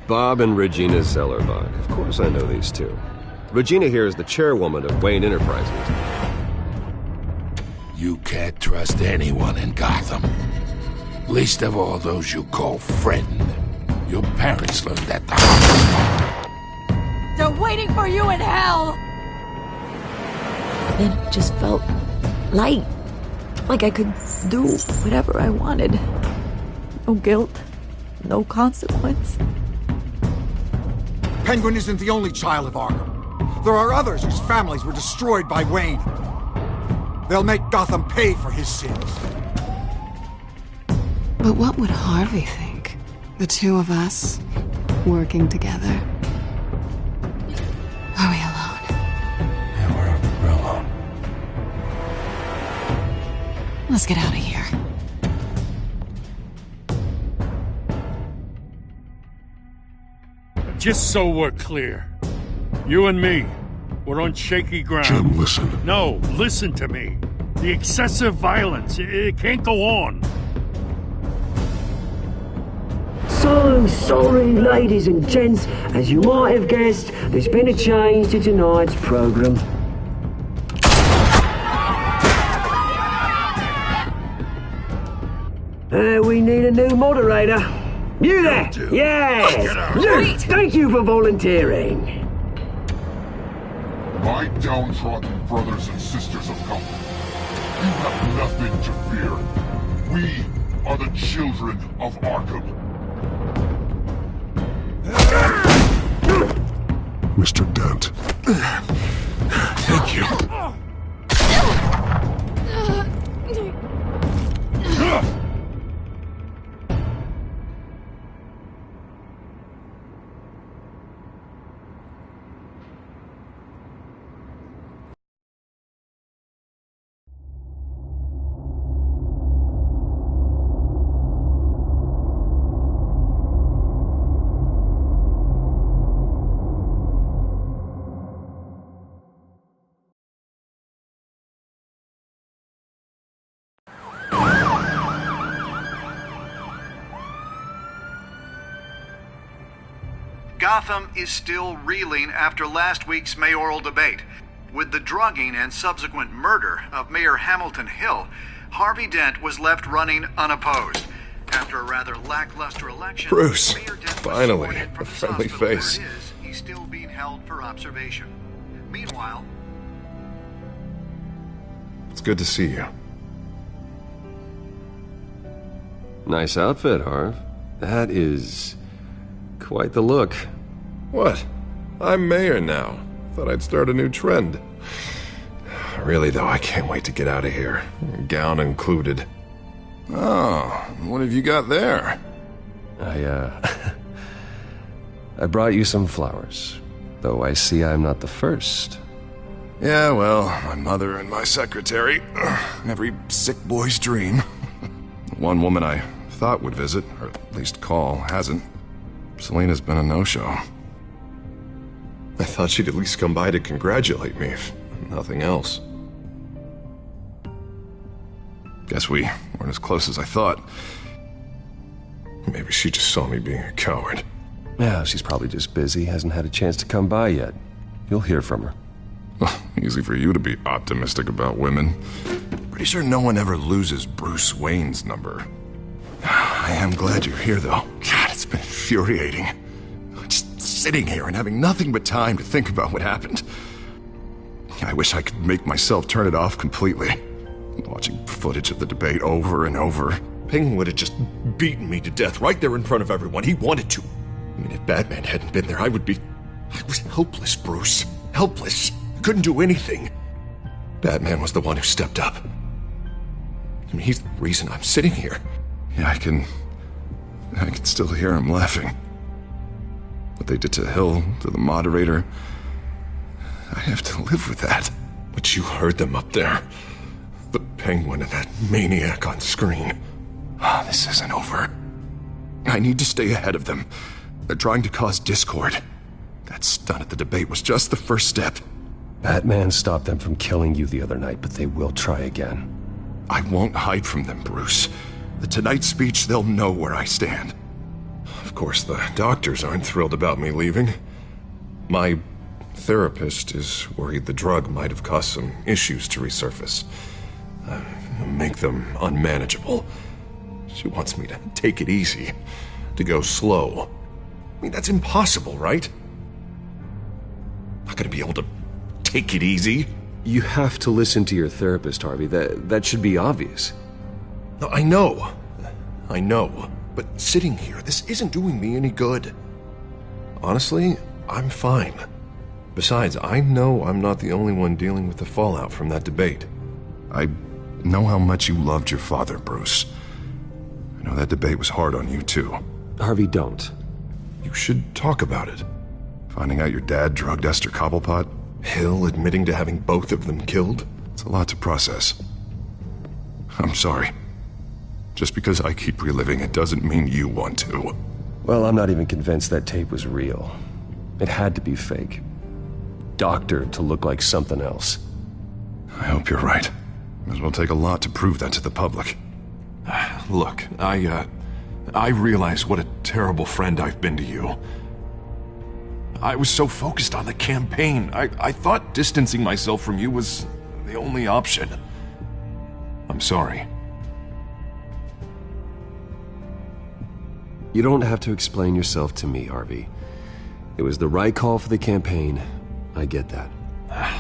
Bob and Regina Zellerbach. Of course I know these two. Regina here is the chairwoman of Wayne Enterprises. You can't trust anyone in Gotham. Least of all those you call friend. Your parents learned that the hard way. They're waiting for you in hell! Then it just felt light. Like I could do whatever I wanted. No guilt. No consequence. Penguin isn't the only child of Arkham. There are others whose families were destroyed by Wayne. They'll make Gotham pay for his sins. But what would Harvey think? The two of us, working together. Are we alone? Yeah, we're alone. Let's get out of here. Just so we're clear, you and me, we're on shaky ground. Jim, listen. No, listen to me. The excessive violence, it can't go on. So sorry, ladies and gents. As you might have guessed, there's been a change to tonight's program. We need a new moderator. You there? Yes! Yes! Thank you for volunteering. My downtrodden brothers and sisters of Gotham, you have nothing to fear. We are the children of Arkham. Mr. Dent. Thank you. Gotham is still reeling after last week's mayoral debate. With the drugging and subsequent murder of Mayor Hamilton Hill, Harvey Dent was left running unopposed. After a rather lackluster election, Bruce, Mayor Dent was finally, sworn in from a his friendly hospital face. where it is, he's still being held for observation. Meanwhile, It's good to see you. Nice outfit, Harv. That is quite the look. What? I'm mayor now. Thought I'd start a new trend. Really, though, I can't wait to get out of here. Gown included. Oh, what have you got there? I brought you some flowers. Though I see I'm not the first. Yeah, well, my mother and my secretary. Every sick boy's dream. One woman I thought would visit, or at least call, hasn't. Selena's been a no-show. I thought she'd at least come by to congratulate me, if nothing else. Guess we weren't as close as I thought. Maybe she just saw me being a coward. Yeah, she's probably just busy, hasn't had a chance to come by yet. You'll hear from her. Easy for you to be optimistic about women. Pretty sure no one ever loses Bruce Wayne's number. I am glad you're here, though. God, it's been infuriating. Just sitting here and having nothing but time to think about what happened. I wish I could make myself turn it off completely. Watching footage of the debate over and over. Penguin would have just beaten me to death right there in front of everyone. He wanted to. I mean, if Batman hadn't been there, I was helpless, Bruce. Helpless. Couldn't do anything. Batman was the one who stepped up. I mean, he's the reason I'm sitting here. Yeah, I can still hear him laughing. What they did to Hill, to the moderator, I have to live with that. But you heard them up there. The Penguin and that maniac on screen. This isn't over. I need to stay ahead of them. They're trying to cause discord. That stunt at the debate was just the first step. Batman stopped them from killing you the other night, but they will try again. I won't hide from them, Bruce. The Tonight speech, they'll know where I stand. Of course, the doctors aren't thrilled about me leaving. My therapist is worried the drug might have caused some issues to resurface. Make them unmanageable. She wants me to take it easy, to go slow. I mean, that's impossible, right? Not gonna be able to take it easy. You have to listen to your therapist, Harvey. That should be obvious. No, I know. But sitting here, this isn't doing me any good. Honestly, I'm fine. Besides, I know I'm not the only one dealing with the fallout from that debate. I know how much you loved your father, Bruce. I know that debate was hard on you, too. Harvey, don't. You should talk about it. Finding out your dad drugged Esther Cobblepot, Hill admitting to having both of them killed. It's a lot to process. I'm sorry. Just because I keep reliving it doesn't mean you want to. Well, I'm not even convinced that tape was real. It had to be fake. Doctored to look like something else. I hope you're right. It will take a lot to prove that to the public. Look, I realize what a terrible friend I've been to you. I was so focused on the campaign. I thought distancing myself from you was the only option. I'm sorry. You don't have to explain yourself to me, Harvey. It was the right call for the campaign. I get that.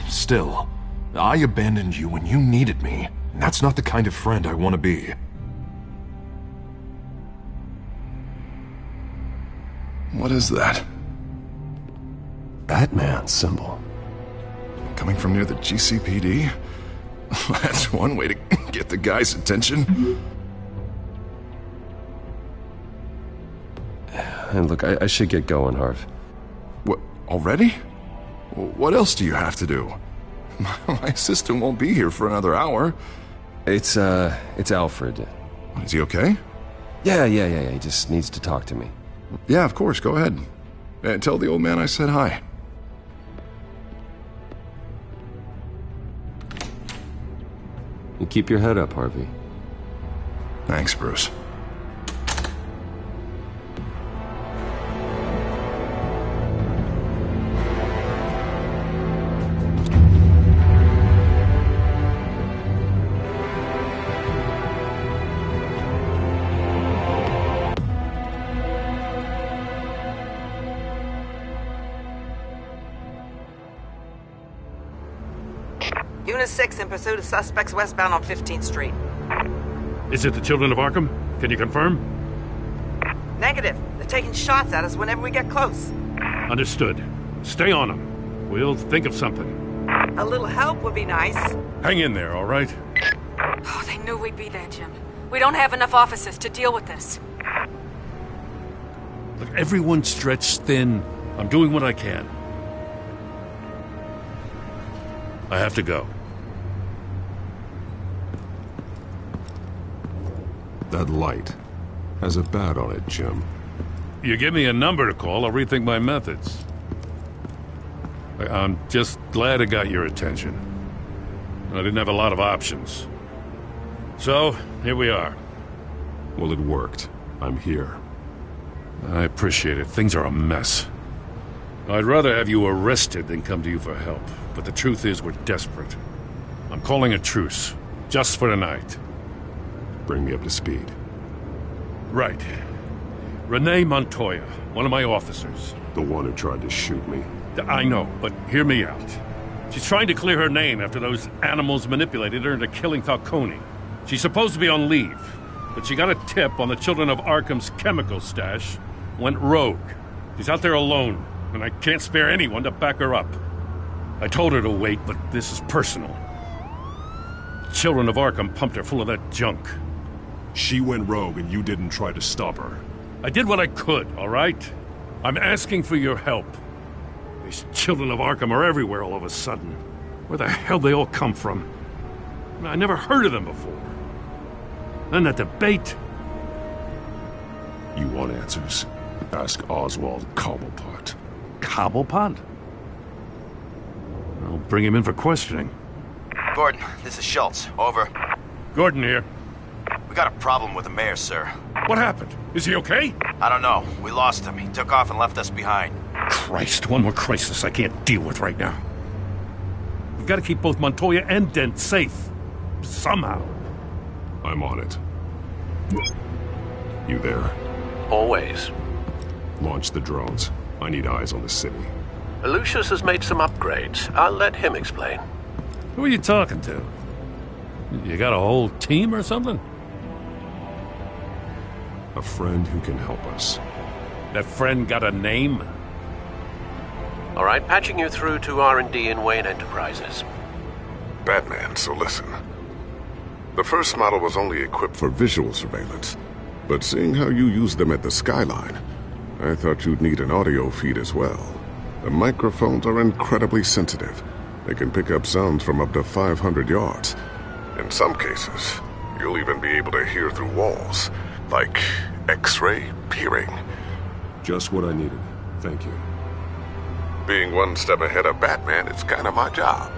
Still, I abandoned you when you needed me. And that's not the kind of friend I want to be. What is that? Batman symbol. Coming from near the GCPD? That's one way to get the guy's attention. And look, I should get going, Harv. What, already? What else do you have to do? My assistant won't be here for another hour. It's Alfred. Is he okay? Yeah, he just needs to talk to me. Yeah, of course, go ahead. Tell the old man I said hi. You keep your head up, Harvey. Thanks, Bruce. Unit 6 in pursuit of suspects westbound on 15th Street. Is it the Children of Arkham? Can you confirm? Negative. They're taking shots at us whenever we get close. Understood. Stay on them. We'll think of something. A little help would be nice. Hang in there, all right? Oh, they knew we'd be there, Jim. We don't have enough officers to deal with this. Look, everyone's stretched thin. I'm doing what I can. I have to go. That light has a bat on it, Jim. You give me a number to call, I'll rethink my methods. I'm just glad it got your attention. I didn't have a lot of options. So, here we are. Well, it worked. I'm here. I appreciate it. Things are a mess. I'd rather have you arrested than come to you for help. But the truth is, we're desperate. I'm calling a truce. Just for tonight. Bring me up to speed. Right. Renee Montoya, one of my officers. The one who tried to shoot me. I know, but hear me out. She's trying to clear her name after those animals manipulated her into killing Falcone. She's supposed to be on leave, but she got a tip on the Children of Arkham's chemical stash, went rogue. She's out there alone, and I can't spare anyone to back her up. I told her to wait, but this is personal. Children of Arkham pumped her full of that junk. She went rogue and you didn't try to stop her. I did what I could, all right? I'm asking for your help. These Children of Arkham are everywhere all of a sudden. Where the hell they all come from? I never heard of them before. Then that debate. You want answers? Ask Oswald Cobblepot. Cobblepot? I'll bring him in for questioning. Gordon, this is Schultz. Over. Gordon here. We got a problem with the mayor, sir. What happened? Is he okay? I don't know. We lost him. He took off and left us behind. Christ, one more crisis I can't deal with right now. We've got to keep both Montoya and Dent safe. Somehow. I'm on it. You there? Always. Launch the drones. I need eyes on the city. Lucius has made some upgrades. I'll let him explain. Who are you talking to? You got a whole team or something? A friend who can help us. That friend got a name? All right, patching you through to R&D in Wayne Enterprises. Batman, so listen. The first model was only equipped for visual surveillance, but seeing how you use them at the Skyline, I thought you'd need an audio feed as well. The microphones are incredibly sensitive. They can pick up sounds from up to 500 yards. In some cases, you'll even be able to hear through walls, like X-ray peering. Just what I needed. Thank you. Being one step ahead of Batman is kind of my job.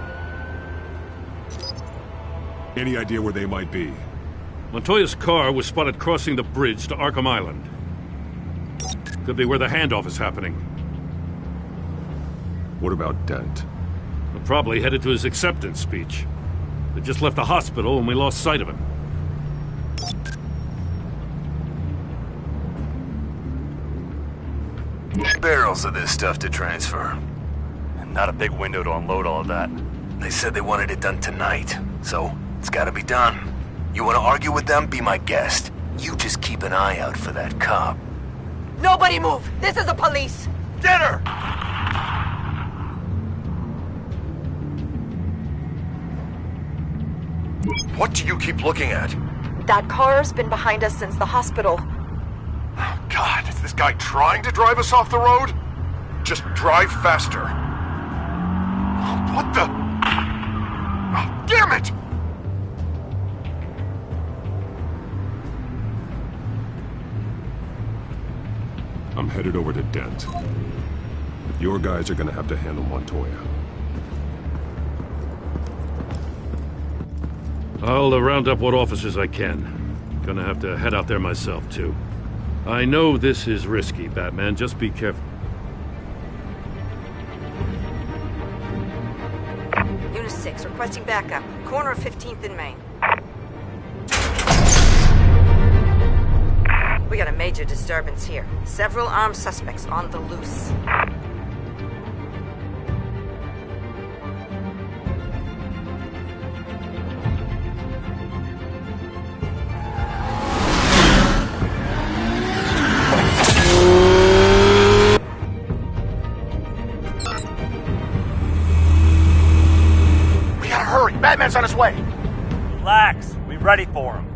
Any idea where they might be? Montoya's car was spotted crossing the bridge to Arkham Island. Could be where the handoff is happening. What about Dent? We're probably headed to his acceptance speech. They just left the hospital and we lost sight of him. Barrels of this stuff to transfer. And not a big window to unload all of that. They said they wanted it done tonight, so it's gotta be done. You wanna argue with them? Be my guest. You just keep an eye out for that cop. Nobody move! This is the police! Get her! What do you keep looking at? That car's been behind us since the hospital. God, is this guy trying to drive us off the road? Just drive faster. What the? Oh, damn it! I'm headed over to Dent. Your guys are gonna have to handle Montoya. I'll round up what officers I can. Gonna have to head out there myself, too. I know this is risky, Batman. Just be careful. Unit 6, requesting backup. Corner of 15th and Main. We got a major disturbance here. Several armed suspects on the loose. Batman's on his way! Relax. We ready for him.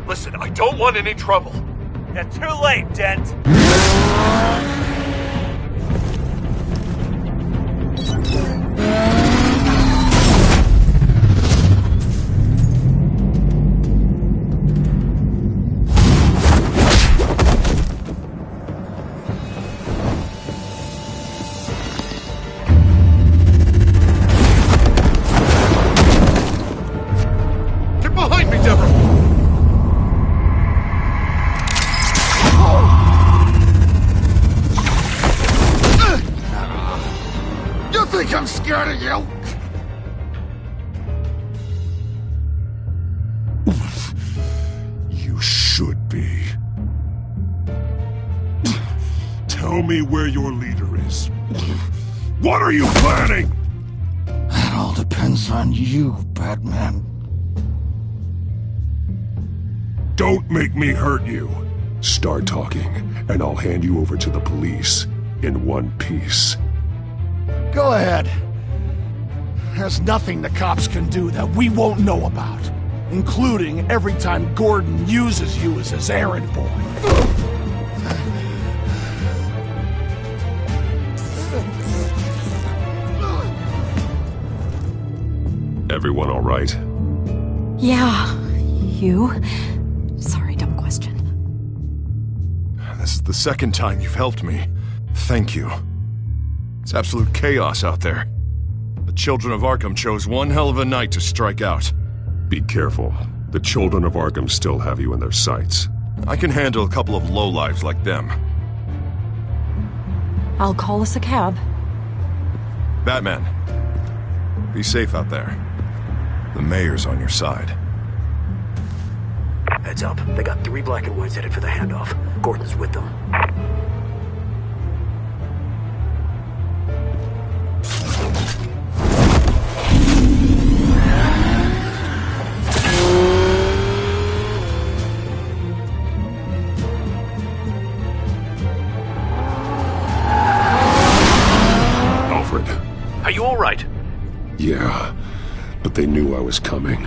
Listen, I don't want any trouble. You're too late, Dent. I'm scared of you! You should be. Tell me where your leader is. What are you planning? That all depends on you, Batman. Don't make me hurt you. Start talking, and I'll hand you over to the police in one piece. Go ahead. There's nothing the cops can do that we won't know about, including every time Gordon uses you as his errand boy. Everyone all right? Yeah. You? Sorry, dumb question. This is the second time you've helped me. Thank you. It's absolute chaos out there. The children of Arkham chose one hell of a night to strike out. Be careful. The children of Arkham still have you in their sights. I can handle a couple of lowlives like them. I'll call us a cab. Batman, be safe out there. The mayor's on your side. Heads up. They got 3 black and whites headed for the handoff. Gordon's with them. Alfred. Are you all right? Yeah, but they knew I was coming.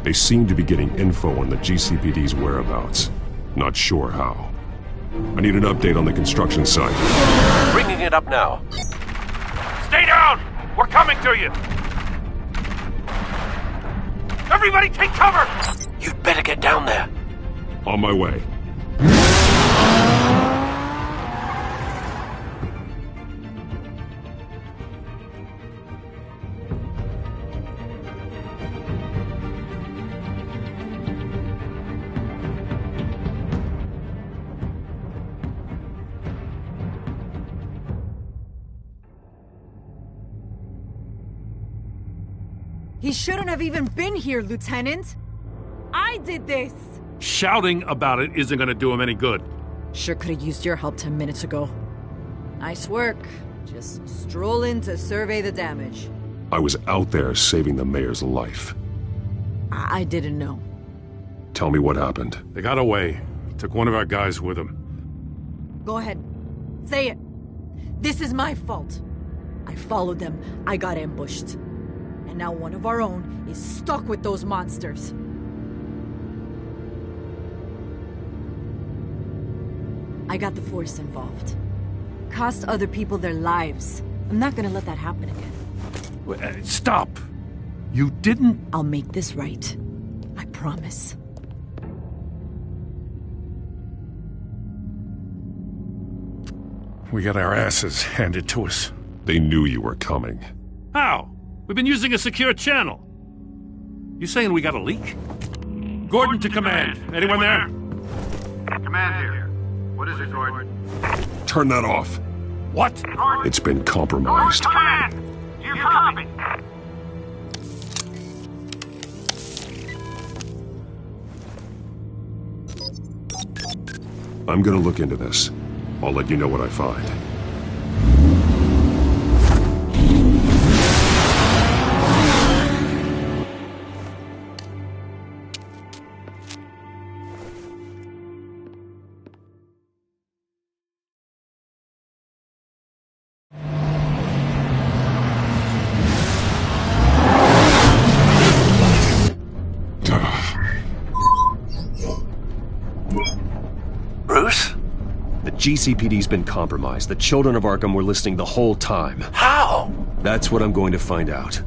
They seem to be getting info on the GCPD's whereabouts. Not sure how. I need an update on the construction site. Bringing it up now. Stay down! We're coming to you! Everybody take cover! You'd better get down there. On my way. He shouldn't have even been here, Lieutenant. I did this. Shouting about it isn't gonna do him any good. Sure could have used your help 10 minutes ago. Nice work. Just stroll in to survey the damage. I was out there saving the mayor's life. I didn't know. Tell me what happened. They got away. Took one of our guys with them. Go ahead. Say it. This is my fault. I followed them. I got ambushed. And now one of our own is stuck with those monsters. I got the Force involved. Cost other people their lives. I'm not gonna let that happen again. Stop! You didn't... I'll make this right. I promise. We got our asses handed to us. They knew you were coming. How? We've been using a secure channel. You saying we got a leak? Gordon to command. Anyone there? Command here. What is it, Gordon? Turn that off. What? It's been compromised. Command! You copy! I'm gonna look into this. I'll let you know what I find. Bruce? The GCPD's been compromised. The children of Arkham were listening the whole time. How? That's what I'm going to find out.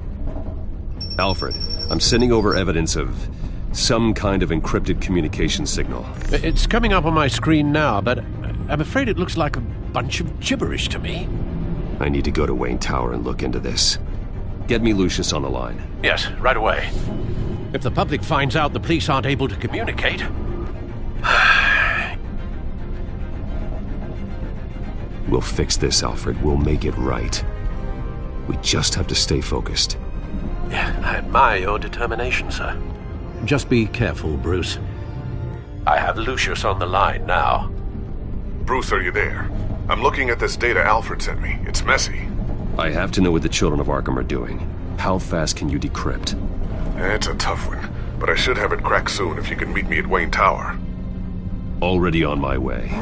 Alfred, I'm sending over evidence of some kind of encrypted communication signal. It's coming up on my screen now, but I'm afraid it looks like a bunch of gibberish to me. I need to go to Wayne Tower and look into this. Get me Lucius on the line. Yes, right away. If the public finds out the police aren't able to communicate... We'll fix this, Alfred. We'll make it right. We just have to stay focused. I admire your determination, sir. Just be careful, Bruce. I have Lucius on the line now. Bruce, are you there? I'm looking at this data Alfred sent me. It's messy. I have to know what the children of Arkham are doing. How fast can you decrypt? It's a tough one, but I should have it cracked soon if you can meet me at Wayne Tower. Already on my way.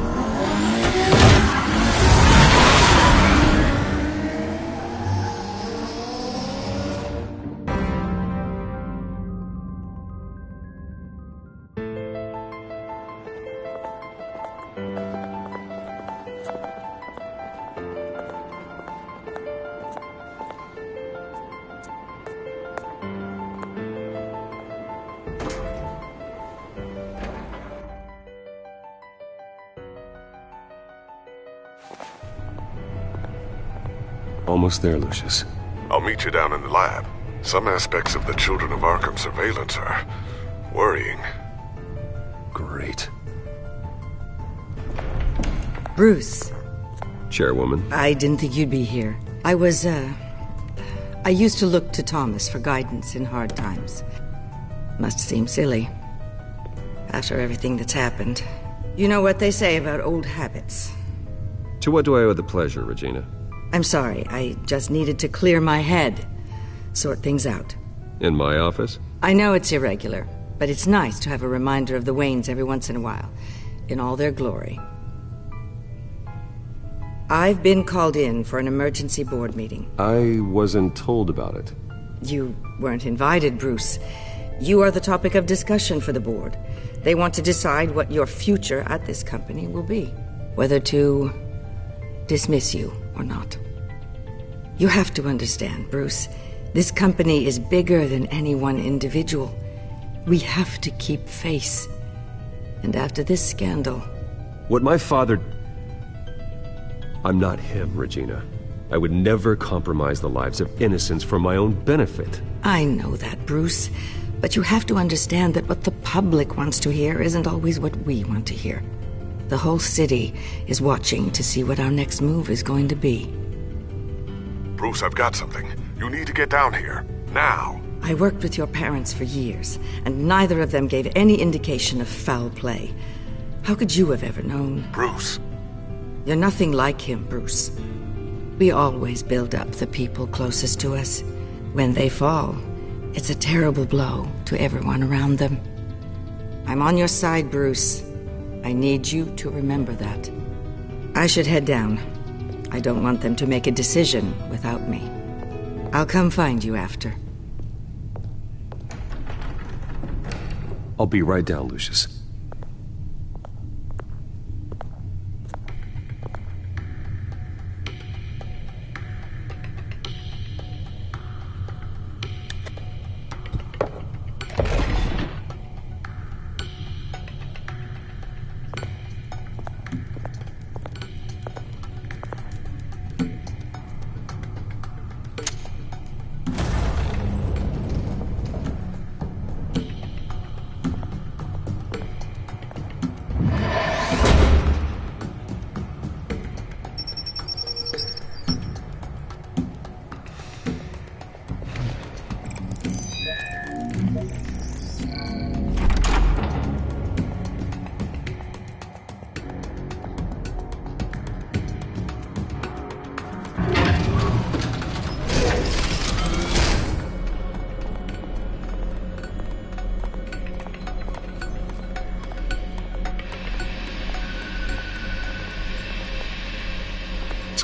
Almost there, Lucius. I'll meet you down in the lab. Some aspects of the Children of Arkham surveillance are... Worrying. Great. Bruce. Chairwoman. I didn't think you'd be here. I used to look to Thomas for guidance in hard times. Must seem silly. After everything that's happened. You know what they say about old habits. To what do I owe the pleasure, Regina? I'm sorry, I just needed to clear my head. Sort things out. In my office? I know it's irregular, but it's nice to have a reminder of the Waynes every once in a while. In all their glory. I've been called in for an emergency board meeting. I wasn't told about it. You weren't invited, Bruce. You are the topic of discussion for the board. They want to decide what your future at this company will be. Whether to dismiss you or not. You have to understand, Bruce. This company is bigger than any one individual. We have to keep face. And after this scandal... What my father... I'm not him, Regina. I would never compromise the lives of innocents for my own benefit. I know that, Bruce. But you have to understand that what the public wants to hear isn't always what we want to hear. The whole city is watching to see what our next move is going to be. Bruce, I've got something. You need to get down here. Now. I worked with your parents for years, and neither of them gave any indication of foul play. How could you have ever known? Bruce. You're nothing like him, Bruce. We always build up the people closest to us. When they fall, it's a terrible blow to everyone around them. I'm on your side, Bruce. I need you to remember that. I should head down. I don't want them to make a decision without me. I'll come find you after. I'll be right down, Lucius.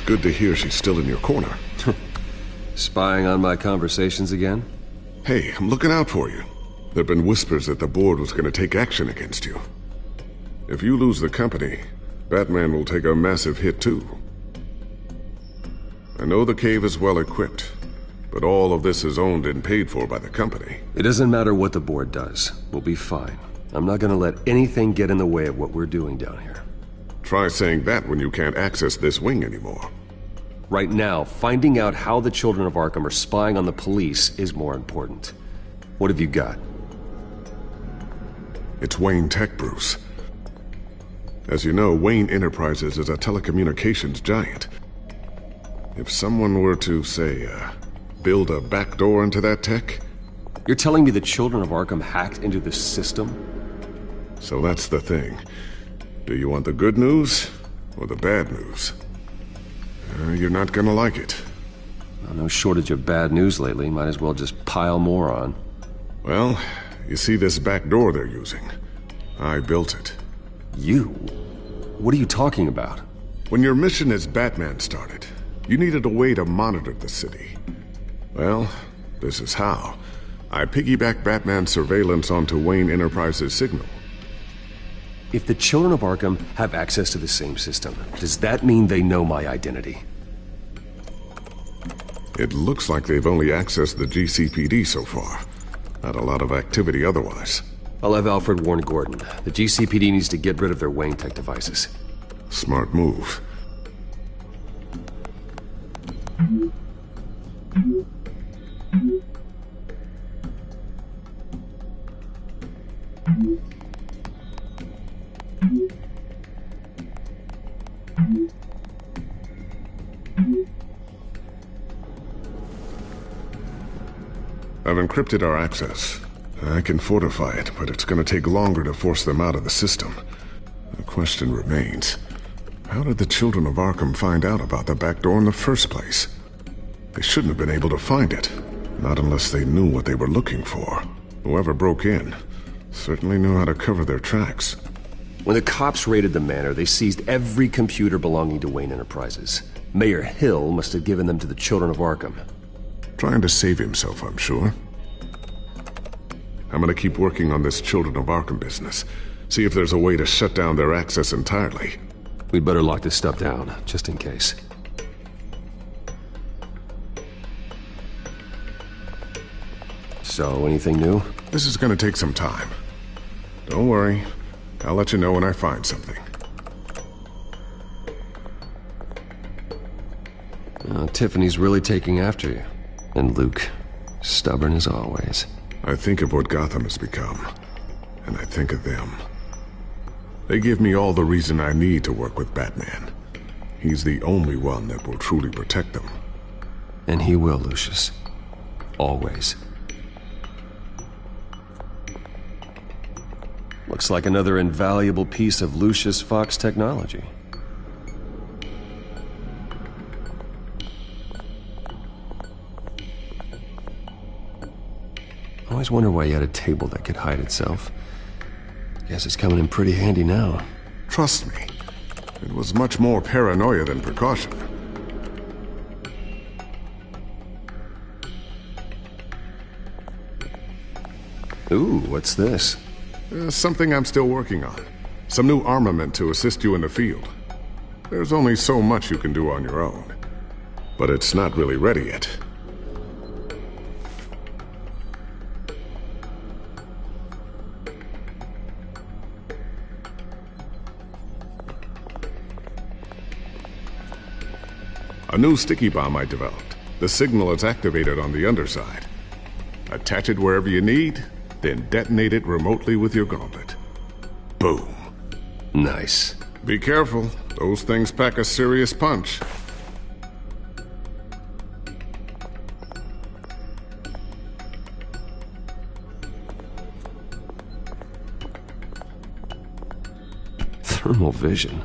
Good to hear she's still in your corner. Spying on my conversations again? Hey, I'm looking out for you. There've been whispers that the board was going to take action against you. If you lose the company, Batman will take a massive hit too. I know the cave is well equipped, but all of this is owned and paid for by the company. It doesn't matter what the board does. We'll be fine. I'm not going to let anything get in the way of what we're doing down here. Try saying that when you can't access this wing anymore. Right now, finding out how the children of Arkham are spying on the police is more important. What have you got? It's Wayne Tech, Bruce. As you know, Wayne Enterprises is a telecommunications giant. If someone were to, say, build a backdoor into that tech... You're telling me the children of Arkham hacked into this system? So that's the thing. Do you want the good news or the bad news? You're not gonna like it. Well, no shortage of bad news lately. Might as well just pile more on. Well, you see this back door they're using? I built it. You? What are you talking about? When your mission as Batman started, you needed a way to monitor the city. Well, this is how. I piggybacked Batman's surveillance onto Wayne Enterprises' signal. If the children of Arkham have access to the same system, does that mean they know my identity? It looks like they've only accessed the GCPD so far. Not a lot of activity otherwise. I'll have Alfred warn Gordon. The GCPD needs to get rid of their Wayne Tech devices. Smart move. I've encrypted our access. I can fortify it, but it's going to take longer to force them out of the system. The question remains, how did the children of Arkham find out about the back door in the first place? They shouldn't have been able to find it, not unless they knew what they were looking for. Whoever broke in certainly knew how to cover their tracks. When the cops raided the manor, they seized every computer belonging to Wayne Enterprises. Mayor Hill must have given them to the children of Arkham. Trying to save himself, I'm sure. I'm gonna keep working on this Children of Arkham business. See if there's a way to shut down their access entirely. We'd better lock this stuff down, just in case. So, anything new? This is gonna take some time. Don't worry. I'll let you know when I find something. Tiffany's really taking after you. And Luke, stubborn as always. I think of what Gotham has become, and I think of them. They give me all the reason I need to work with Batman. He's the only one that will truly protect them. And he will, Lucius. Always. Looks like another invaluable piece of Lucius Fox technology. I always wonder why you had a table that could hide itself. Guess it's coming in pretty handy now. Trust me, it was much more paranoia than precaution. Ooh, what's this? Something I'm still working on. Some new armament to assist you in the field. There's only so much you can do on your own. But it's not really ready yet. A new sticky bomb I developed. The signal is activated on the underside. Attach it wherever you need, then detonate it remotely with your gauntlet. Boom. Nice. Be careful. Those things pack a serious punch. Thermal vision.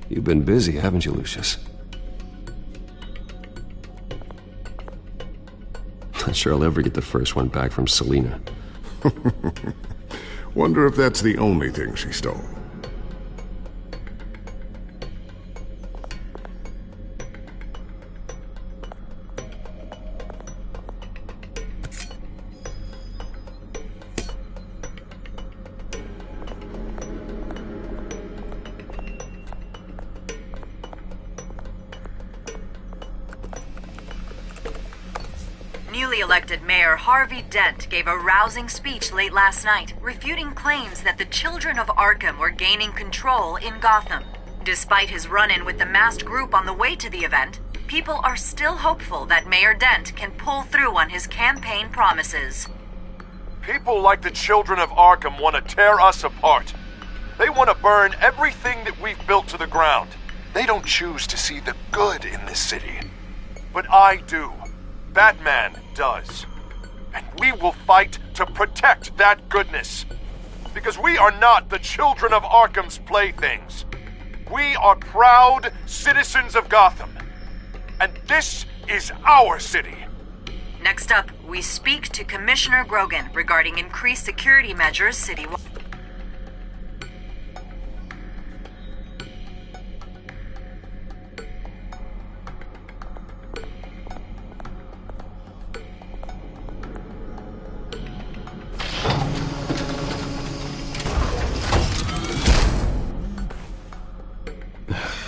You've been busy, haven't you, Lucius? Not sure I'll ever get the first one back from Selina. Wonder if that's the only thing she stole. Newly elected Mayor Harvey Dent gave a rousing speech late last night, refuting claims that the children of Arkham were gaining control in Gotham. Despite his run-in with the masked group on the way to the event, people are still hopeful that Mayor Dent can pull through on his campaign promises. People like the children of Arkham want to tear us apart. They want to burn everything that we've built to the ground. They don't choose to see the good in this city. But I do. Batman does. And we will fight to protect that goodness. Because we are not the children of Arkham's playthings. We are proud citizens of Gotham. And this is our city. Next up, we speak to Commissioner Grogan regarding increased security measures citywide.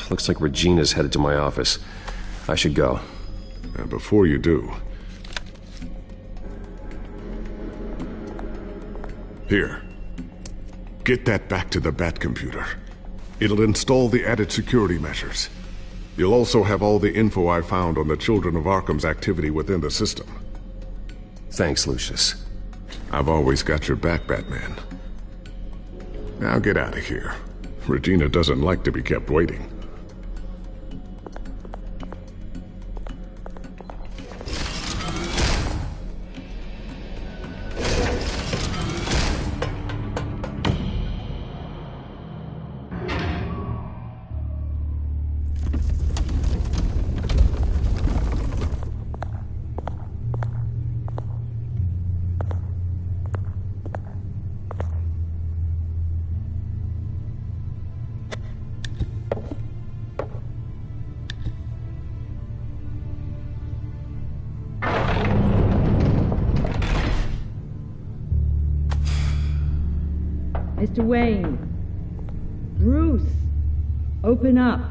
Looks like Regina's headed to my office. I should go. And before you do... Here. Get that back to the Bat computer. It'll install the added security measures. You'll also have all the info I found on the Children of Arkham's activity within the system. Thanks, Lucius. I've always got your back, Batman. Now get out of here. Regina doesn't like to be kept waiting. Mr. Wayne. Bruce. Open up.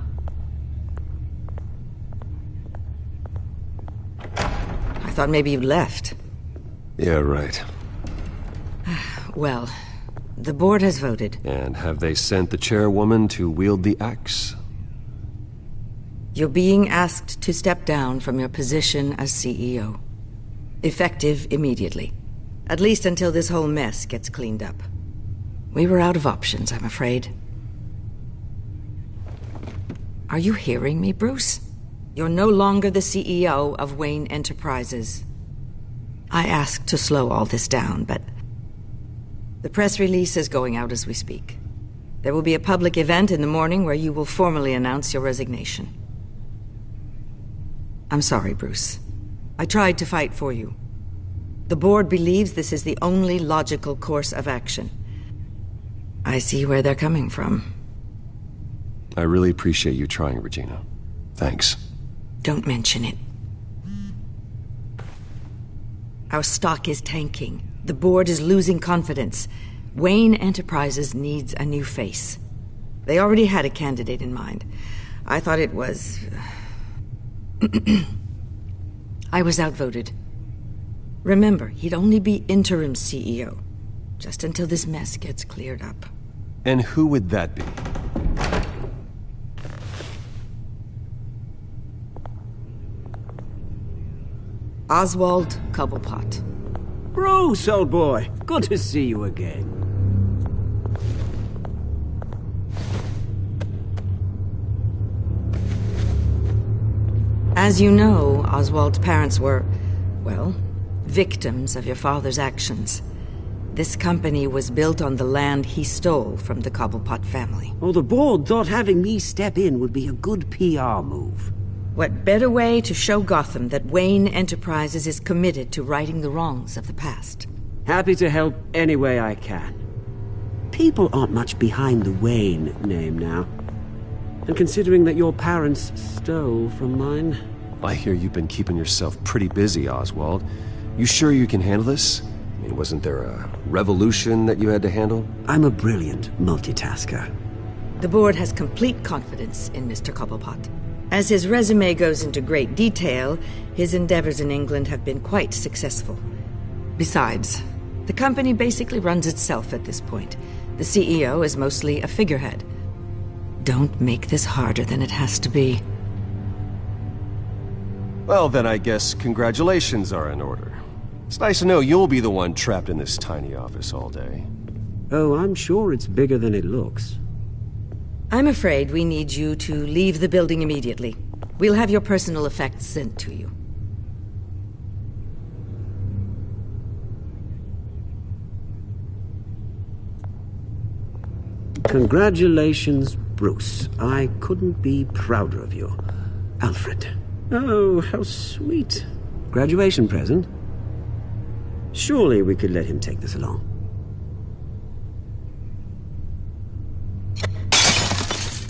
I thought maybe you'd left. Yeah, right. Well, the board has voted. And have they sent the chairwoman to wield the axe? You're being asked to step down from your position as CEO. Effective immediately. At least until this whole mess gets cleaned up. We were out of options, I'm afraid. Are you hearing me, Bruce? You're no longer the CEO of Wayne Enterprises. I asked to slow all this down, but the press release is going out as we speak. There will be a public event in the morning where you will formally announce your resignation. I'm sorry, Bruce. I tried to fight for you. The board believes this is the only logical course of action. I see where they're coming from. I really appreciate you trying, Regina. Thanks. Don't mention it. Our stock is tanking. The board is losing confidence. Wayne Enterprises needs a new face. They already had a candidate in mind. I thought it was... I was outvoted. Remember, he'd only be interim CEO. Just until this mess gets cleared up. And who would that be? Oswald Cobblepot. Bruce, old boy. Good to see you again. As you know, Oswald's parents were, well, victims of your father's actions. This company was built on the land he stole from the Cobblepot family. Well, the board thought having me step in would be a good PR move. What better way to show Gotham that Wayne Enterprises is committed to righting the wrongs of the past? Happy to help any way I can. People aren't much behind the Wayne name now. And considering that your parents stole from mine... I hear you've been keeping yourself pretty busy, Oswald. You sure you can handle this? I mean, wasn't there a revolution that you had to handle? I'm a brilliant multitasker. The board has complete confidence in Mr. Cobblepot. As his resume goes into great detail, his endeavors in England have been quite successful. Besides, the company basically runs itself at this point. The CEO is mostly a figurehead. Don't make this harder than it has to be. Well, then I guess congratulations are in order. It's nice to know you'll be the one trapped in this tiny office all day. Oh, I'm sure it's bigger than it looks. I'm afraid we need you to leave the building immediately. We'll have your personal effects sent to you. Congratulations, Bruce. I couldn't be prouder of you. Alfred. Oh, how sweet. Graduation present? Surely we could let him take this along.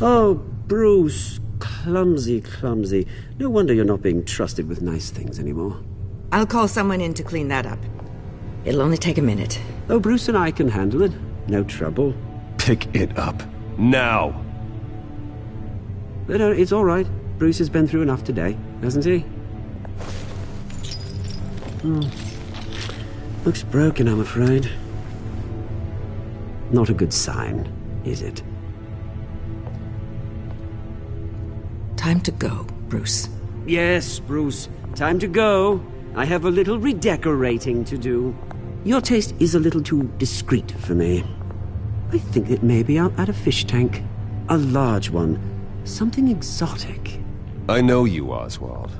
Oh, Bruce. Clumsy, clumsy. No wonder you're not being trusted with nice things anymore. I'll call someone in to clean that up. It'll only take a minute. Oh, Bruce and I can handle it. No trouble. Pick it up. Now! No, it's all right. Bruce has been through enough today, hasn't he? Looks broken, I'm afraid. Not a good sign, is it? Time to go, Bruce. Yes, Bruce. Time to go. I have a little redecorating to do. Your taste is a little too discreet for me. I think that maybe I'll add a fish tank. A large one. Something exotic. I know you, Oswald.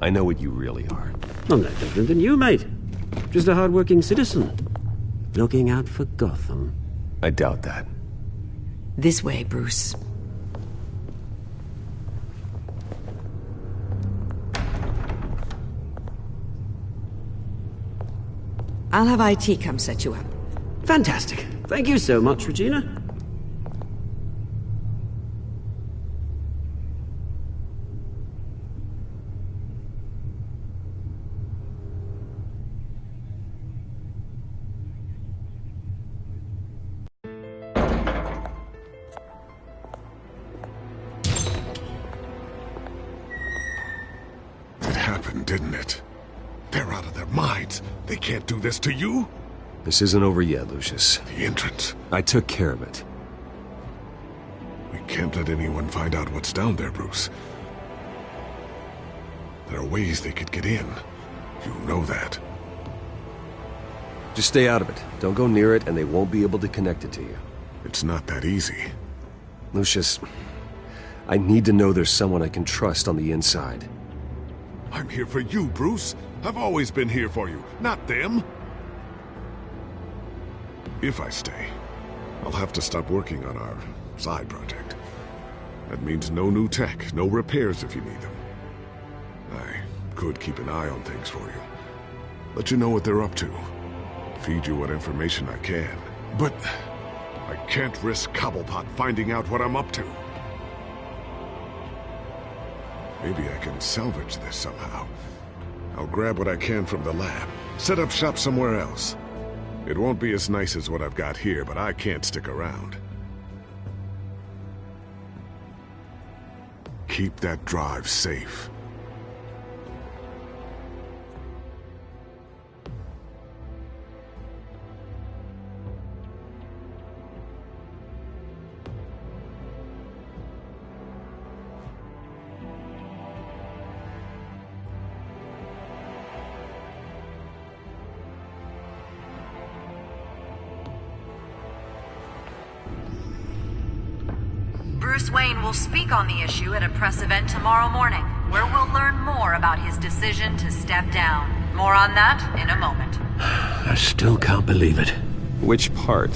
I know what you really are. I'm no different than you, mate. Just a hard-working citizen. Looking out for Gotham. I doubt that. This way, Bruce. I'll have IT come set you up. Fantastic. Thank you so much, Regina. It happened, didn't it? They're out of their minds. They can't do this to you. This isn't over yet, Lucius. The entrance. I took care of it. We can't let anyone find out what's down there, Bruce. There are ways they could get in. You know that. Just stay out of it. Don't go near it, and they won't be able to connect it to you. It's not that easy. Lucius, I need to know there's someone I can trust on the inside. I'm here for you, Bruce. I've always been here for you, not them. If I stay, I'll have to stop working on our side project. That means no new tech, no repairs if you need them. I could keep an eye on things for you. Let you know what they're up to. Feed you what information I can. But I can't risk Cobblepot finding out what I'm up to. Maybe I can salvage this somehow. I'll grab what I can from the lab. Set up shop somewhere else. It won't be as nice as what I've got here, but I can't stick around. Keep that drive safe. Bruce Wayne will speak on the issue at a press event tomorrow morning, where we'll learn more about his decision to step down. More on that in a moment. I still can't believe it. Which part?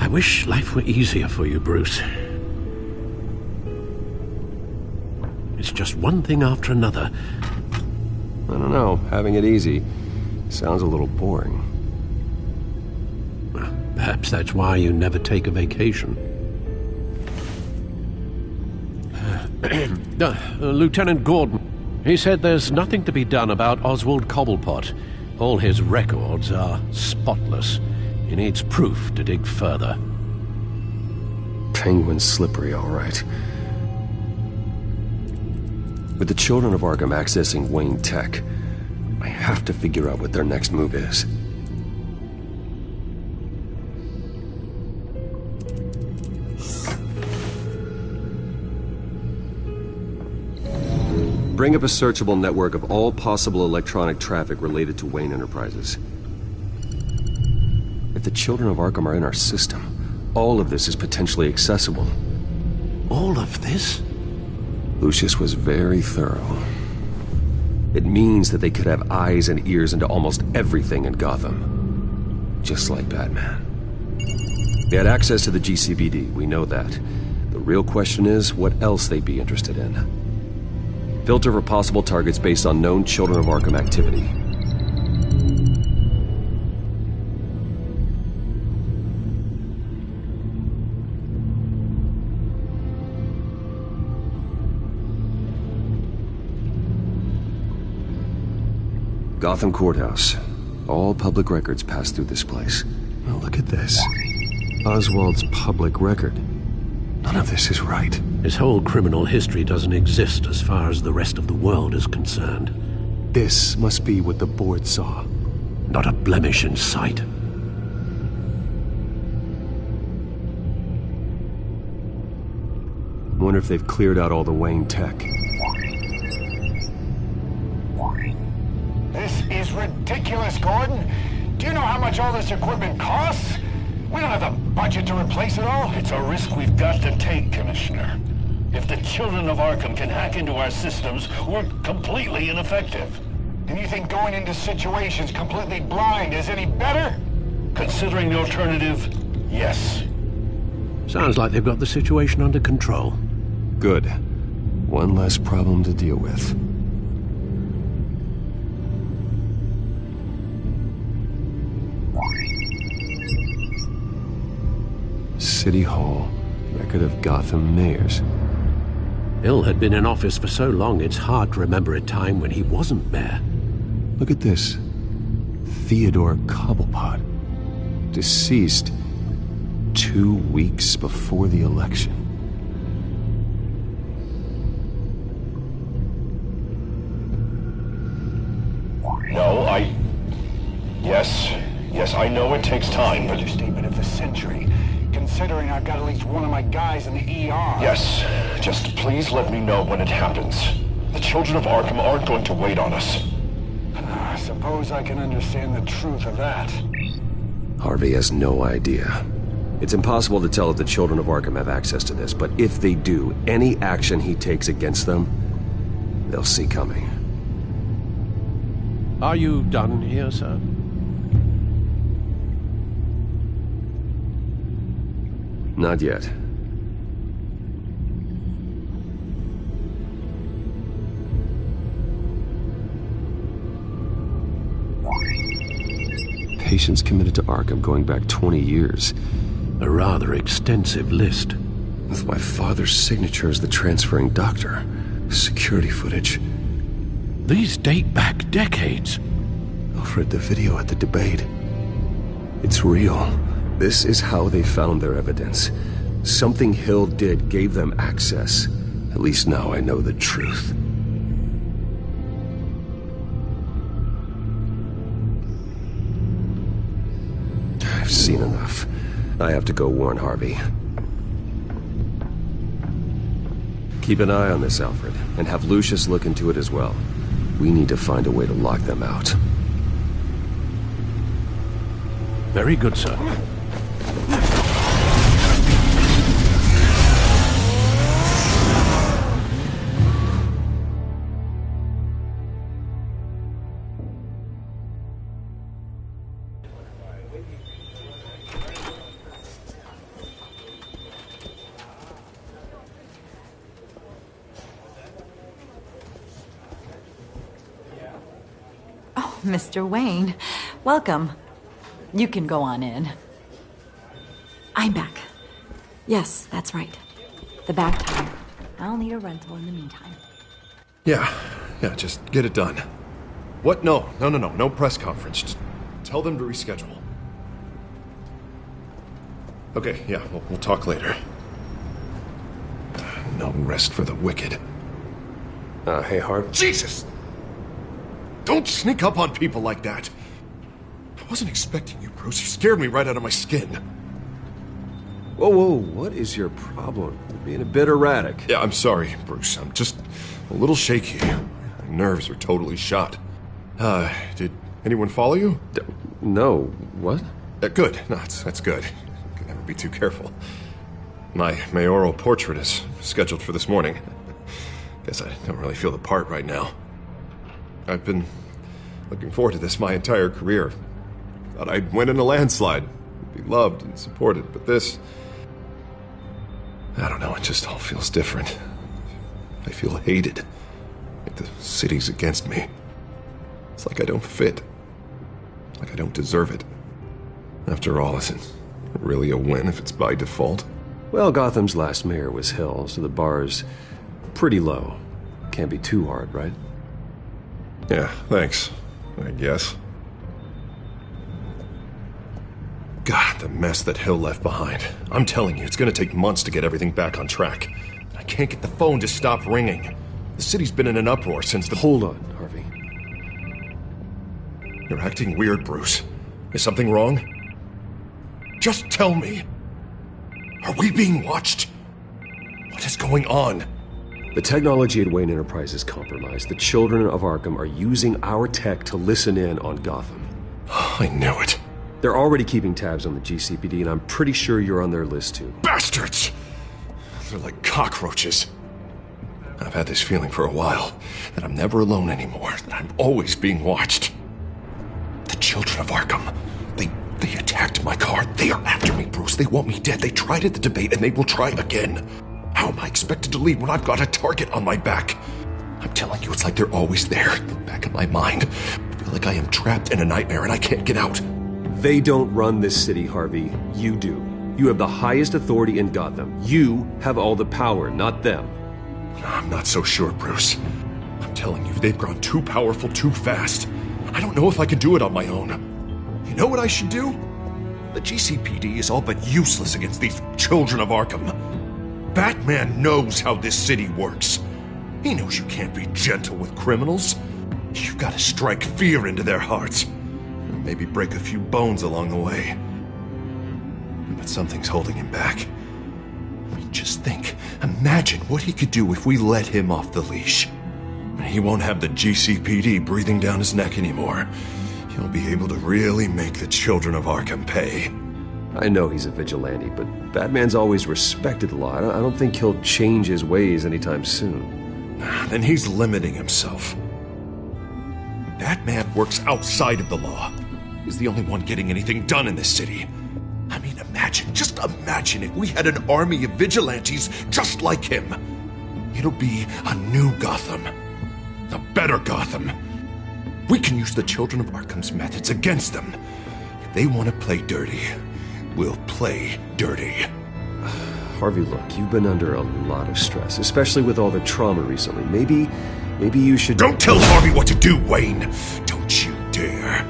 I wish life were easier for you, Bruce. It's just one thing after another. I don't know. Having it easy sounds a little boring. Perhaps that's why you never take a vacation. Lieutenant Gordon, he said there's nothing to be done about Oswald Cobblepot. All his records are spotless. He needs proof to dig further. Penguin's slippery, all right. With the children of Arkham accessing Wayne Tech, I have to figure out what their next move is. Bring up a searchable network of all possible electronic traffic related to Wayne Enterprises. If the children of Arkham are in our system, all of this is potentially accessible. All of this? Lucius was very thorough. It means that they could have eyes and ears into almost everything in Gotham. Just like Batman. They had access to the GCPD, we know that. The real question is what else they'd be interested in. Filter for possible targets based on known Children of Arkham activity. Gotham Courthouse. All public records pass through this place. Oh, look at this. Oswald's public record. None of this is right. His whole criminal history doesn't exist as far as the rest of the world is concerned. This must be what the board saw. Not a blemish in sight. Wonder if they've cleared out all the Wayne tech. This is ridiculous, Gordon. Do you know how much all this equipment costs? We don't have the budget to replace it all. It's a risk we've got to take, Commissioner. If the children of Arkham can hack into our systems, we're completely ineffective. And you think going into situations completely blind is any better? Considering the alternative, yes. Sounds like they've got the situation under control. Good. One less problem to deal with. City Hall. Record of Gotham mayors. Hill had been in office for so long, it's hard to remember a time when he wasn't mayor. Look at this. Theodore Cobblepot. Deceased 2 weeks before the election. No, Yes, I know it takes time, but... Understatement of the century, considering I've got at least one of my guys in the ER. Yes, just please let me know when it happens. The children of Arkham aren't going to wait on us. I suppose I can understand the truth of that. Harvey has no idea. It's impossible to tell if the children of Arkham have access to this, but if they do, any action he takes against them, they'll see coming. Are you done here, sir? Not yet. Patients committed to Arkham going back 20 years. A rather extensive list. With my father's signature as the transferring doctor. Security footage. These date back decades. Alfred, the video at the debate. It's real. This is how they found their evidence. Something Hill did gave them access. At least now I know the truth. I've seen enough. I have to go warn Harvey. Keep an eye on this, Alfred, and have Lucius look into it as well. We need to find a way to lock them out. Very good, sir. Oh, Mr. Wayne, welcome. You can go on in. I'm back. Yes, that's right. The back tire. I'll need a rental in the meantime. Yeah, just get it done. What? No press conference. Just tell them to reschedule. Okay, yeah, we'll talk later. No rest for the wicked. Hey, Harv. Jesus! Don't sneak up on people like that. I wasn't expecting you, Bruce. You scared me right out of my skin. Whoa, what is your problem? You're being a bit erratic. Yeah, I'm sorry, Bruce. I'm just a little shaky. My nerves are totally shot. Did anyone follow you? No. What? Good. No, that's good. You can never be too careful. My mayoral portrait is scheduled for this morning. Guess I don't really feel the part right now. I've been looking forward to this my entire career. Thought I'd win in a landslide, be loved and supported, but this... I don't know, it just all feels different. I feel hated. Like the city's against me. It's like I don't fit. Like I don't deserve it. After all, is it really a win if it's by default? Well, Gotham's last mayor was Hill, so the bar's pretty low. Can't be too hard, right? Yeah, thanks, I guess. God, the mess that Hill left behind. I'm telling you, it's gonna take months to get everything back on track. I can't get the phone to stop ringing. The city's been in an uproar since the... Hold on, Harvey. You're acting weird, Bruce. Is something wrong? Just tell me. Are we being watched? What is going on? The technology at Wayne Enterprise is compromised. The children of Arkham are using our tech to listen in on Gotham. I knew it. They're already keeping tabs on the GCPD, and I'm pretty sure you're on their list too. Bastards! They're like cockroaches. I've had this feeling for a while, that I'm never alone anymore, that I'm always being watched. The children of Arkham, they attacked my car. They are after me, Bruce. They want me dead. They tried at the debate, and they will try again. How am I expected to lead when I've got a target on my back? I'm telling you, it's like they're always there, in the back of my mind. I feel like I am trapped in a nightmare and I can't get out. They don't run this city, Harvey. You do. You have the highest authority in Gotham. You have all the power, not them. I'm not so sure, Bruce. I'm telling you, they've grown too powerful too fast. I don't know if I can do it on my own. You know what I should do? The GCPD is all but useless against these children of Arkham. Batman knows how this city works. He knows you can't be gentle with criminals. You've got to strike fear into their hearts. And maybe break a few bones along the way. But something's holding him back. I mean, just think. Imagine what he could do if we let him off the leash. He won't have the GCPD breathing down his neck anymore. He'll be able to really make the children of Arkham pay. I know he's a vigilante, but Batman's always respected the law. I don't think he'll change his ways anytime soon. Then he's limiting himself. Batman works outside of the law. He's the only one getting anything done in this city. I mean, just imagine if we had an army of vigilantes just like him. It'll be a new Gotham. A better Gotham. We can use the children of Arkham's methods against them. If they want to play dirty, we'll play dirty. Harvey, look, you've been under a lot of stress, especially with all the trauma recently. Maybe you should... Don't tell Harvey what to do, Wayne! Don't you dare!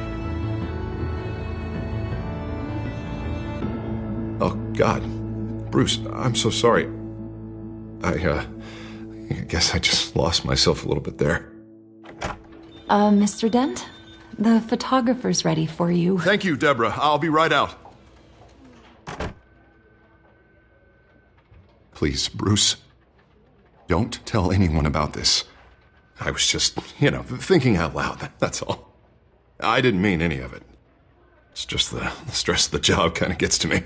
Oh, God. Bruce, I'm so sorry. I guess I just lost myself a little bit there. Mr. Dent? The photographer's ready for you. Thank you, Deborah. I'll be right out. Please, Bruce, don't tell anyone about this. I was just, thinking out loud, that's all. I didn't mean any of it. It's just the stress of the job kind of gets to me.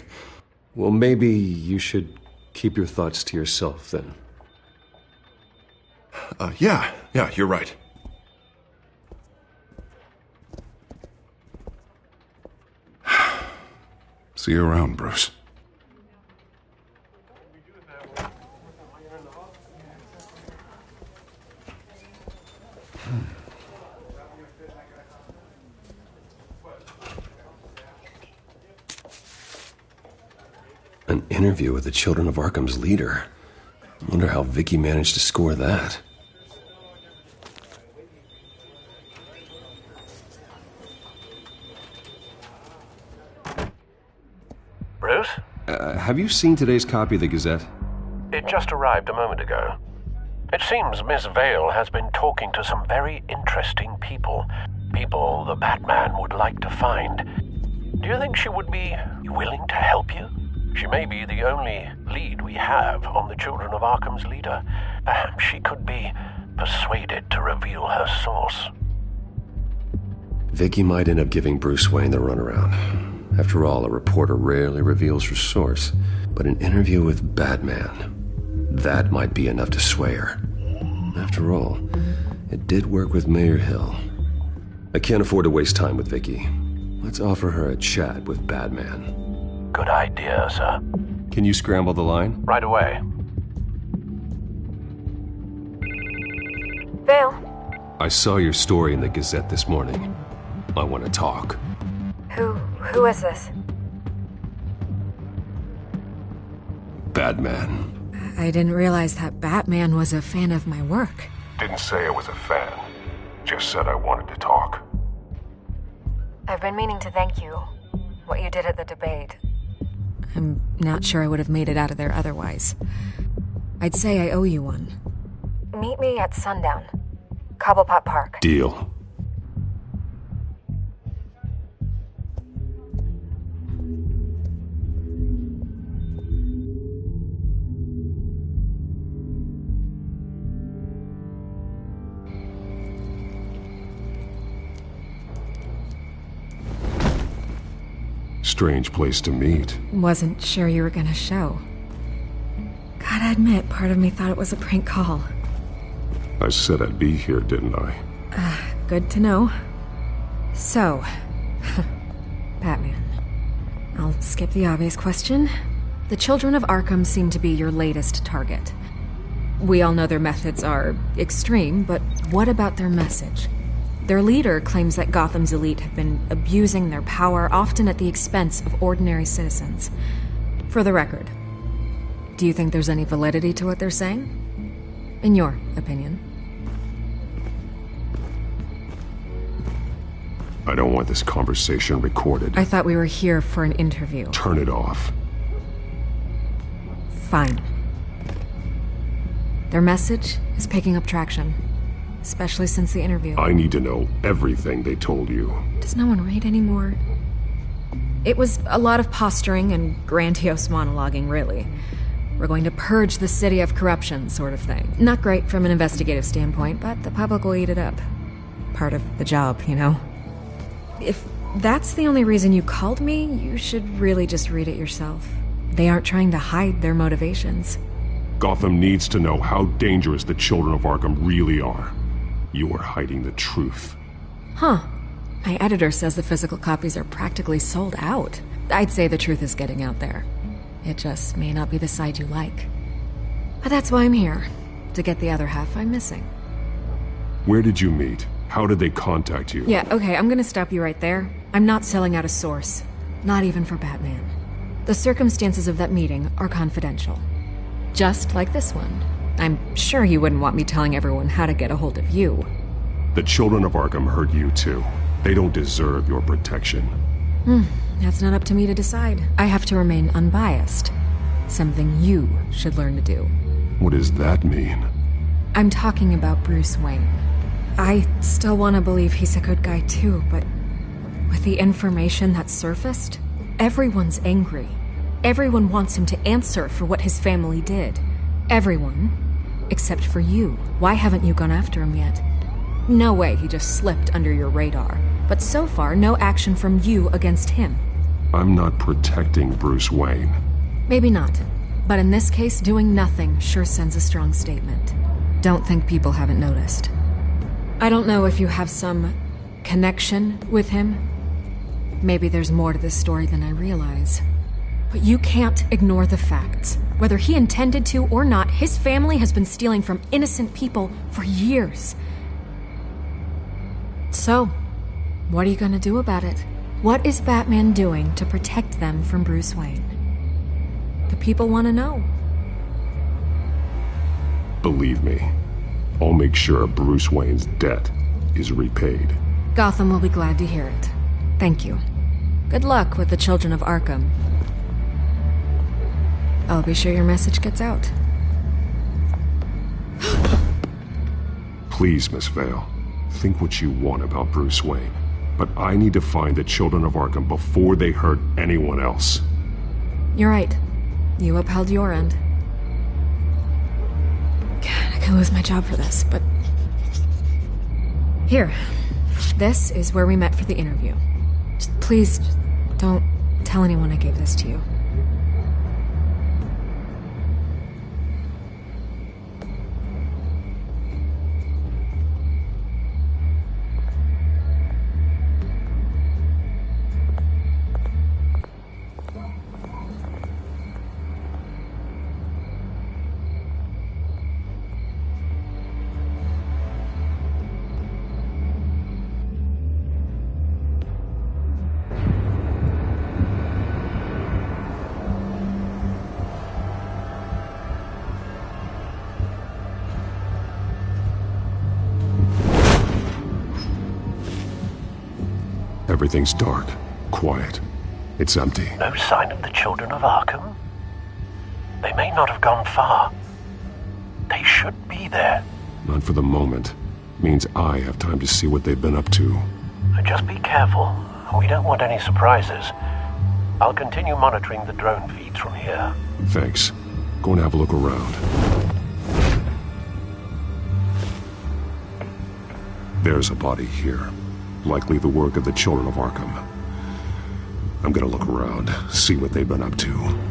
Well, maybe you should keep your thoughts to yourself, then. Yeah, you're right. See you around, Bruce. An interview with the Children of Arkham's leader. I wonder how Vicky managed to score that. Bruce? Have you seen today's copy of the Gazette? It just arrived a moment ago. It seems Miss Vale has been talking to some very interesting people. People the Batman would like to find. Do you think she would be willing to help you? She may be the only lead we have on the Children of Arkham's leader. Perhaps she could be persuaded to reveal her source. Vicky might end up giving Bruce Wayne the runaround. After all, a reporter rarely reveals her source. But an interview with Batman, that might be enough to sway her. After all, it did work with Mayor Hill. I can't afford to waste time with Vicky. Let's offer her a chat with Batman. Good idea, sir. Can you scramble the line? Right away. Vale? I saw your story in the Gazette this morning. I want to talk. Who is this? Batman. I didn't realize that Batman was a fan of my work. Didn't say I was a fan. Just said I wanted to talk. I've been meaning to thank you. What you did at the debate. I'm not sure I would have made it out of there otherwise. I'd say I owe you one. Meet me at sundown. Cobblepot Park. Deal. strange place to meet. Wasn't sure you were gonna show. Gotta admit, part of me thought it was a prank call. I said I'd be here, didn't I? Good to know. So, Batman. I'll skip the obvious question. The Children of Arkham seem to be your latest target. We all know their methods are extreme, but what about their message? Their leader claims that Gotham's elite have been abusing their power, often at the expense of ordinary citizens. For the record, do you think there's any validity to what they're saying? In your opinion? I don't want this conversation recorded. I thought we were here for an interview. Turn it off. Fine. Their message is picking up traction, especially since the interview. I need to know everything they told you. Does no one read anymore? It was a lot of posturing and grandiose monologuing, really. We're going to purge the city of corruption, sort of thing. Not great from an investigative standpoint, but the public will eat it up. Part of the job, you know? If that's the only reason you called me, you should really just read it yourself. They aren't trying to hide their motivations. Gotham needs to know how dangerous the Children of Arkham really are. You are hiding the truth. Huh. My editor says the physical copies are practically sold out. I'd say the truth is getting out there. It just may not be the side you like. But that's why I'm here, to get the other half I'm missing. Where did you meet? How did they contact you? Yeah, okay, I'm gonna stop you right there. I'm not selling out a source. Not even for Batman. The circumstances of that meeting are confidential. Just like this one. I'm sure you wouldn't want me telling everyone how to get a hold of you. The Children of Arkham heard you too. They don't deserve your protection. That's not up to me to decide. I have to remain unbiased. Something you should learn to do. What does that mean? I'm talking about Bruce Wayne. I still want to believe he's a good guy too, but with the information that's surfaced, everyone's angry. Everyone wants him to answer for what his family did. Everyone, except for you. Why haven't you gone after him yet? No way he just slipped under your radar. But so far, no action from you against him. I'm not protecting Bruce Wayne. Maybe not. But in this case, doing nothing sure sends a strong statement. Don't think people haven't noticed. I don't know if you have some connection with him. Maybe there's more to this story than I realize. But you can't ignore the facts. Whether he intended to or not, his family has been stealing from innocent people for years. So, what are you gonna do about it? What is Batman doing to protect them from Bruce Wayne? The people want to know. Believe me, I'll make sure Bruce Wayne's debt is repaid. Gotham will be glad to hear it. Thank you. Good luck with the Children of Arkham. I'll be sure your message gets out. Please, Miss Vale, think what you want about Bruce Wayne. But I need to find the Children of Arkham before they hurt anyone else. You're right. You upheld your end. God, I could lose my job for this, but... Here. This is where we met for the interview. Please, don't tell anyone I gave this to you. Everything's dark, quiet. It's empty. No sign of the Children of Arkham? They may not have gone far. They should be there. Not for the moment. Means I have time to see what they've been up to. Just be careful. We don't want any surprises. I'll continue monitoring the drone feeds from here. Thanks. Go and have a look around. There's a body here. Likely the work of the Children of Arkham. I'm gonna look around, see what they've been up to.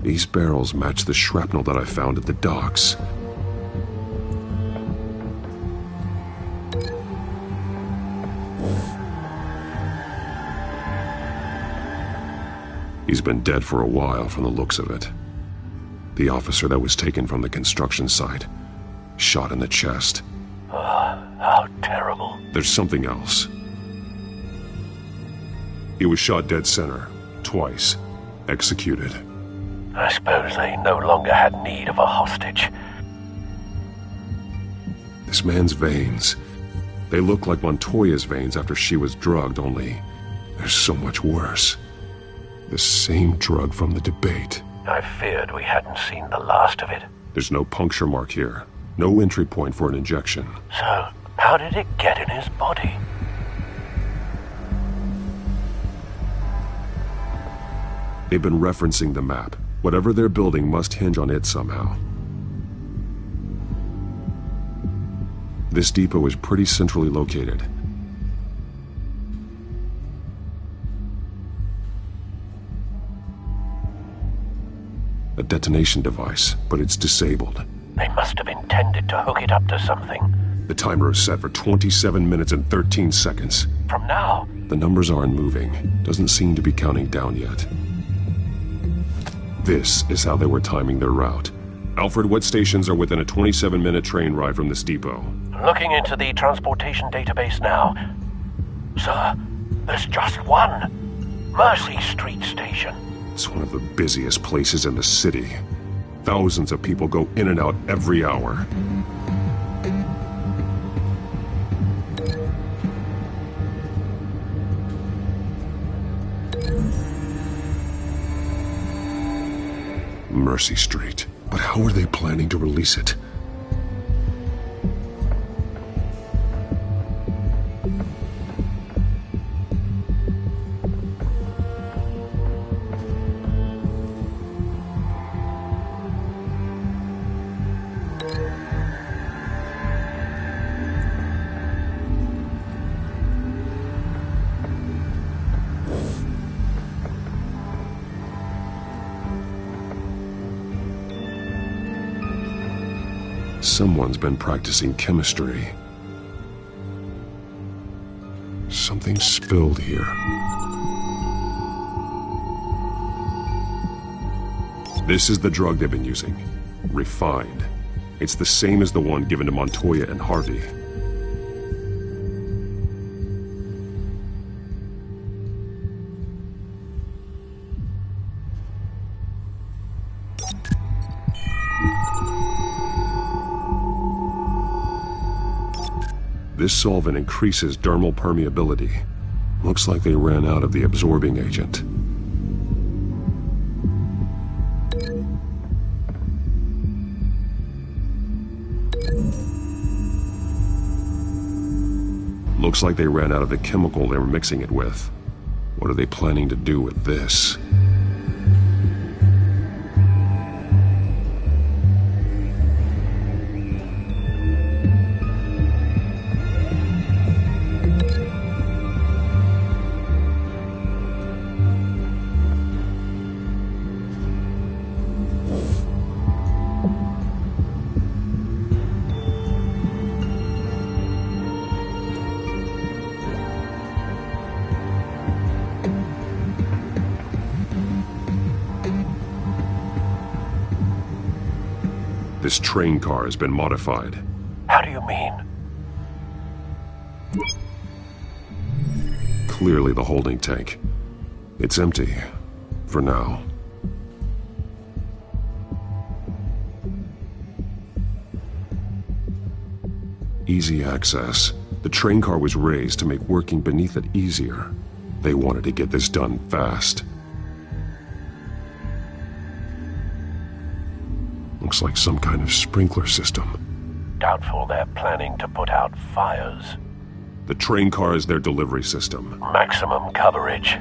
These barrels match the shrapnel that I found at the docks. He's been dead for a while from the looks of it. The officer that was taken from the construction site, shot in the chest. How terrible. There's something else. He was shot dead center, twice, executed. I suppose they no longer had need of a hostage. This man's veins, they look like Montoya's veins after she was drugged, only they're so much worse. The same drug from the debate. I feared we hadn't seen the last of it. There's no puncture mark here, no entry point for an injection. So, how did it get in his body? They've been referencing the map. Whatever they're building must hinge on it somehow. This depot is pretty centrally located. A detonation device, but it's disabled. They must have intended to hook it up to something. The timer is set for 27 minutes and 13 seconds. From now? The numbers aren't moving. Doesn't seem to be counting down yet. This is how they were timing their route. Alfred, what stations are within a 27-minute train ride from this depot? Looking into the transportation database now. Sir, there's just one. Mercy Street Station. It's one of the busiest places in the city. Thousands of people go in and out every hour. Mercy Street. But how are they planning to release it? Someone's been practicing chemistry. Something spilled here. This is the drug they've been using. Refined. It's the same as the one given to Montoya and Harvey. This solvent increases dermal permeability. Looks like they ran out of the absorbing agent. Looks like they ran out of the chemical they were mixing it with. What are they planning to do with this? This train car has been modified. How do you mean? Clearly the holding tank. It's empty. For now. Easy access. The train car was raised to make working beneath it easier. They wanted to get this done fast. Looks like some kind of sprinkler system. Doubtful they're planning to put out fires. The train car is their delivery system. Maximum coverage.